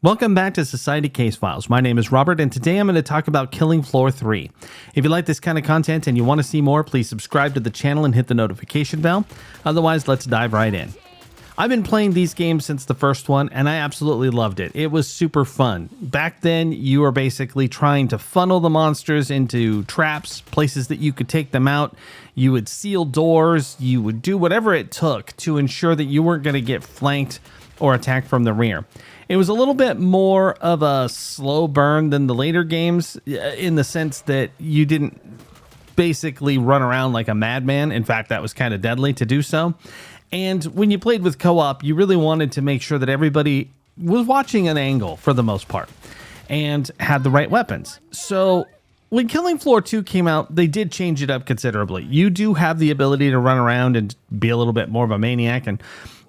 Welcome back to Society Case Files. My name is Robert, and today I'm going to talk about Killing Floor 3. If you like this kind of content and you want to see more, please subscribe to the channel and hit the notification bell. Otherwise, let's dive right in. I've been playing these games since the first one, and I absolutely loved it. It was super fun. Back then, you were basically trying to funnel the monsters into traps, places that you could take them out. You would seal doors. You would do whatever it took to ensure that you weren't going to get flanked or attacked from the rear. It was a little bit more of a slow burn than the later games in the sense that you didn't basically run around like a madman. In fact, that was kind of deadly to do so. And when you played with co-op, you really wanted to make sure that everybody was watching an angle for the most part and had the right weapons. So when Killing Floor 2 came out, they did change it up considerably. You do have the ability to run around and be a little bit more of a maniac, and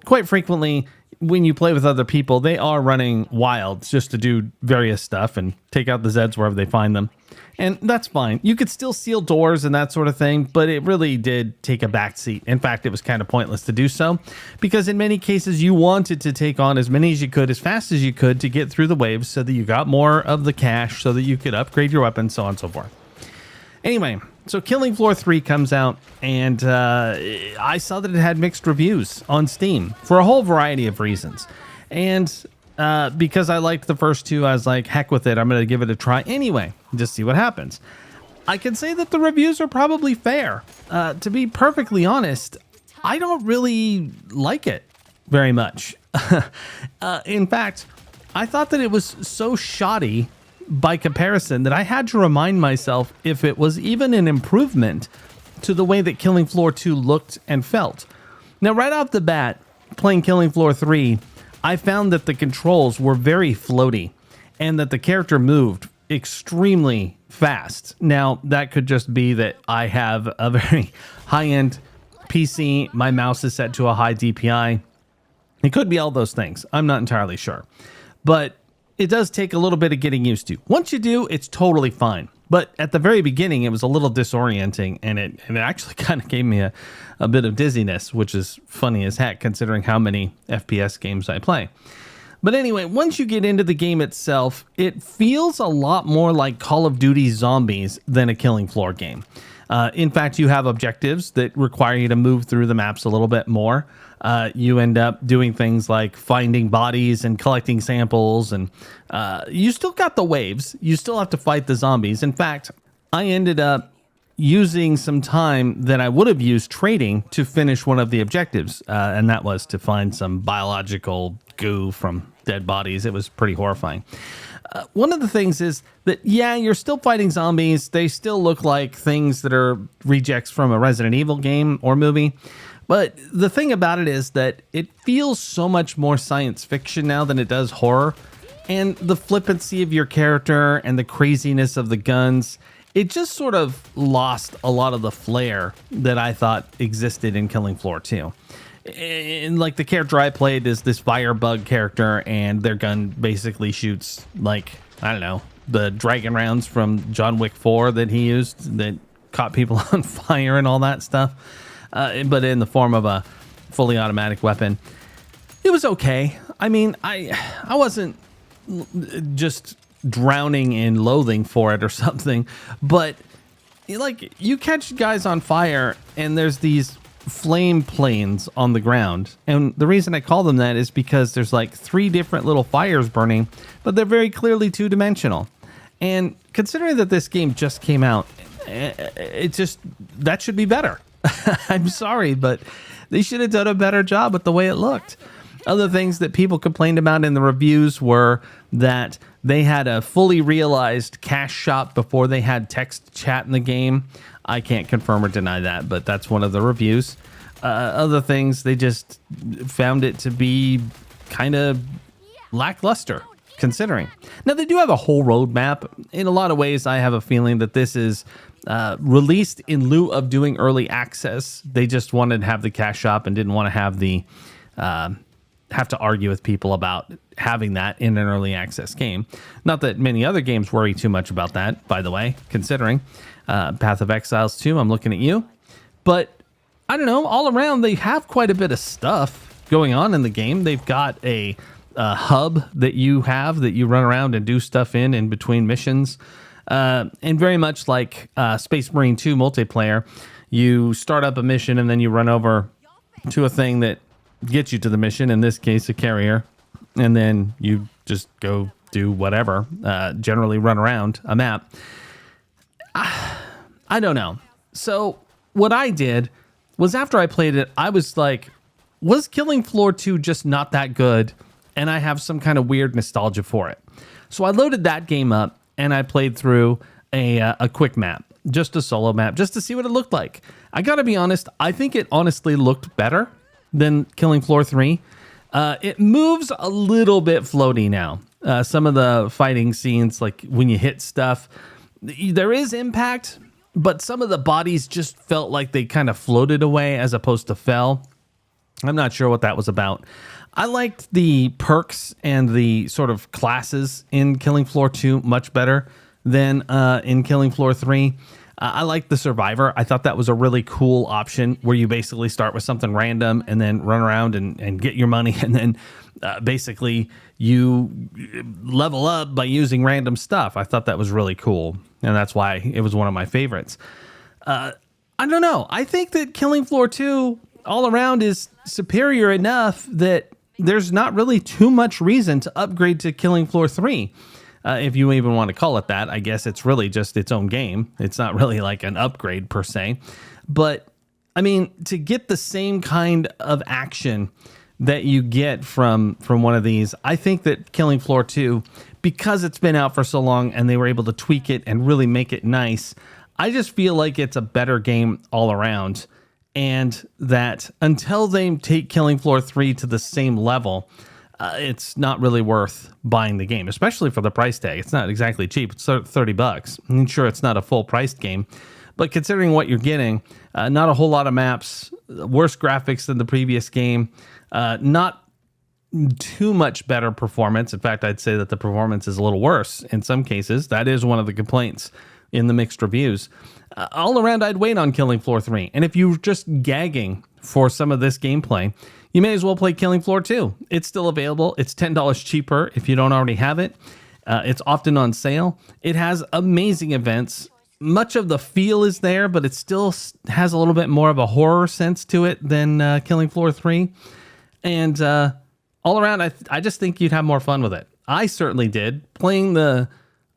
quite frequently when you play with other people, they are running wild just to do various stuff and take out the Zeds wherever they find them. And that's fine. You could still seal doors and that sort of thing, but it really did take a back seat. In fact, it was kind of pointless to do so because in many cases you wanted to take on as many as you could, as fast as you could to get through the waves so that you got more of the cash so that you could upgrade your weapons, so on and so forth. Anyway, so Killing Floor 3 comes out, and I saw that it had mixed reviews on Steam for a whole variety of reasons. And because I liked the first two, I was like, heck with it, I'm going to give it a try anyway, just see what happens. I can say that the reviews are probably fair. To be perfectly honest, I don't really like it very much. In fact, I thought that it was so shoddy by comparison that I had to remind myself if it was even an improvement to the way that Killing Floor 2 looked and felt. Now, right off the bat, playing Killing Floor 3, I found that the controls were very floaty and that the character moved extremely fast. Now, that could just be that I have a very high-end PC. My mouse is set to a high DPI. It could be all those things. I'm not entirely sure. But it does take a little bit of getting used to. Once you do, it's totally fine. But at the very beginning, it was a little disorienting, and it actually kind of gave me a bit of dizziness, which is funny as heck considering how many FPS games I play. But anyway, once you get into the game itself, it feels a lot more like Call of Duty Zombies than a Killing Floor game. In fact, you have objectives that require you to move through the maps a little bit more. You end up doing things like finding bodies and collecting samples, and you still got the waves. You still have to fight the zombies. In fact, I ended up using some time that I would have used trading to finish one of the objectives, and that was to find some biological goo from dead bodies. It was pretty horrifying. One of the things is that, yeah, you're still fighting zombies. They still look like things that are rejects from a Resident Evil game or movie. But the thing about it is that it feels so much more science fiction now than it does horror. And the flippancy of your character and the craziness of the guns, it just sort of lost a lot of the flair that I thought existed in Killing Floor 2. And like the character I played is this firebug character, and their gun basically shoots like, I don't know, the dragon rounds from John Wick 4 that he used that caught people on fire and all that stuff. But in the form of a fully automatic weapon. It was okay. I mean, I wasn't just drowning in loathing for it or something, but like you catch guys on fire and there's these flame planes on the ground. And the reason I call them that is because there's like 3 different little fires burning, but they're very clearly 2-dimensional. And considering that this game just came out, that should be better. I'm sorry, but they should have done a better job with the way it looked. Other things that people complained about in the reviews were that they had a fully realized cash shop before they had text chat in the game. I can't confirm or deny that, but that's one of the reviews. Other things, they just found it to be kind of lackluster, considering. Now, they do have a whole roadmap. In a lot of ways, I have a feeling that this is released in lieu of doing early access. They just wanted to have the cash shop and didn't want to have the have to argue with people about having that in an early access game. Not that many other games worry too much about that, by the way, considering Path of Exiles 2, I'm looking at you. But I don't know, all around they have quite a bit of stuff going on in the game. They've got a hub that you have that you run around and do stuff in between missions. And very much like Space Marine 2 multiplayer, you start up a mission and then you run over to a thing that gets you to the mission, in this case, a carrier, and then you just go do whatever, generally run around a map. I don't know. So what I did was, after I played it, I was like, was Killing Floor 2 just not that good? And I have some kind of weird nostalgia for it. So I loaded that game up and I played through a quick map, just a solo map, just to see what it looked like. I gotta be honest, I think it honestly looked better than Killing Floor 3. It moves a little bit floaty now. Some of the fighting scenes, like when you hit stuff, there is impact, but some of the bodies just felt like they kind of floated away as opposed to fell. I'm not sure what that was about. I liked the perks and the sort of classes in Killing Floor 2 much better than in Killing Floor 3. I liked the Survivor. I thought that was a really cool option, where you basically start with something random and then run around and get your money, and then basically you level up by using random stuff. I thought that was really cool, and that's why it was one of my favorites. I don't know. I think that Killing Floor 2 all around is superior enough that there's not really too much reason to upgrade to Killing Floor 3. If you even want to call it that. I guess it's really just its own game. It's not really like an upgrade per se. But I mean, to get the same kind of action that you get from one of these, I think that Killing Floor 2, because it's been out for so long and they were able to tweak it and really make it nice, I just feel like it's a better game all around. And that until they take Killing Floor 3 to the same level, it's not really worth buying the game, especially for the price tag. It's not exactly cheap. It's $30. I'm sure it's not a full priced game, but considering what you're getting, not a whole lot of maps, worse graphics than the previous game, not too much better performance. In fact, I'd say that the performance is a little worse in some cases. That is one of the complaints in the mixed reviews. All around, I'd wait on Killing Floor 3. And if you're just gagging for some of this gameplay, you may as well play Killing Floor 2. It's still available. It's $10 cheaper if you don't already have it. It's often on sale. It has amazing events. Much of the feel is there, but it still has a little bit more of a horror sense to it than Killing Floor 3. And all around, I just think you'd have more fun with it. I certainly did. Playing the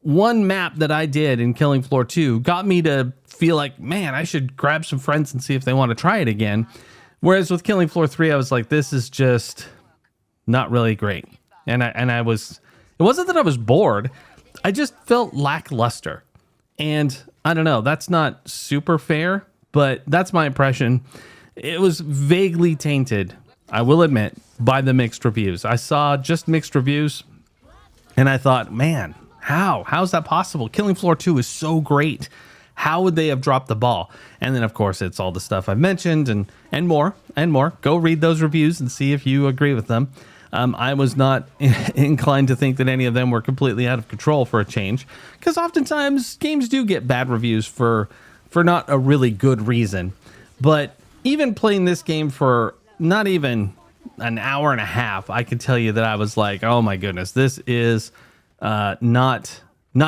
one map that I did in Killing Floor 2 got me to feel like, man, I should grab some friends and see if they want to try it again. Whereas with Killing Floor 3, I was like, this is just not really great. And I was, it wasn't that I was bored. I just felt lackluster. And I don't know, that's not super fair, but that's my impression. It was vaguely tainted, I will admit, by the mixed reviews. I saw just mixed reviews and I thought, man, how's that possible? Killing Floor 2 is so great. How would they have dropped the ball? And then, of course, it's all the stuff I've mentioned and more. Go read those reviews and see if you agree with them. I was not inclined to think that any of them were completely out of control for a change, because oftentimes games do get bad reviews for not a really good reason. But even playing this game for not even an hour and a half, I can tell you that I was like, oh my goodness, this is not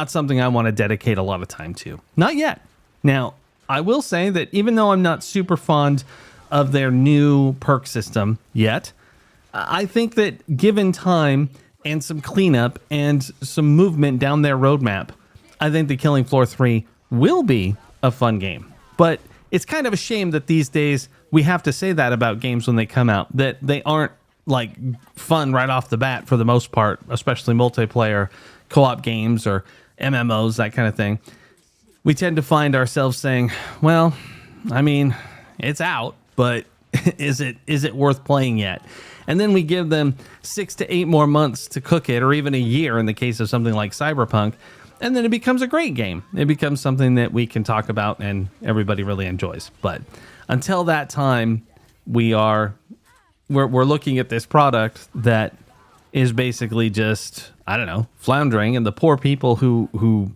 something I want to dedicate a lot of time to. Not yet. Now, I will say that even though I'm not super fond of their new perk system yet, I think that given time and some cleanup and some movement down their roadmap, I think that Killing Floor 3 will be a fun game. But it's kind of a shame that these days we have to say that about games when they come out, that they aren't like fun right off the bat for the most part, especially multiplayer co-op games or MMOs, that kind of thing. We tend to find ourselves saying, well, I mean, it's out, but is it worth playing yet? And then we give them 6 to 8 more months to cook it, or even a year in the case of something like Cyberpunk, and then it becomes a great game. It becomes something that we can talk about and everybody really enjoys. But until that time, we're looking at this product that is basically just, I don't know, floundering, and the poor people who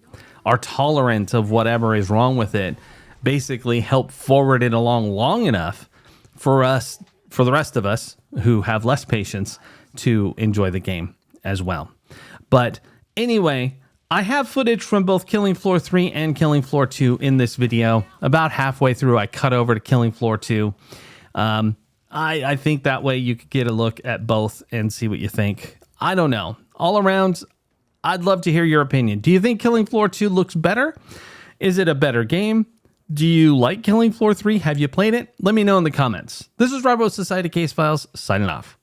are tolerant of whatever is wrong with it basically help forward it along long enough for the rest of us who have less patience to enjoy the game as well. But anyway, I have footage from both Killing Floor 3 and Killing Floor 2 in this video. About halfway through, I cut over to Killing Floor 2. I think that way you could get a look at both and see what you think. I don't know. All around, I'd love to hear your opinion. Do you think Killing Floor 2 looks better? Is it a better game? Do you like Killing Floor 3? Have you played it? Let me know in the comments. This is Robo Society Case Files, signing off.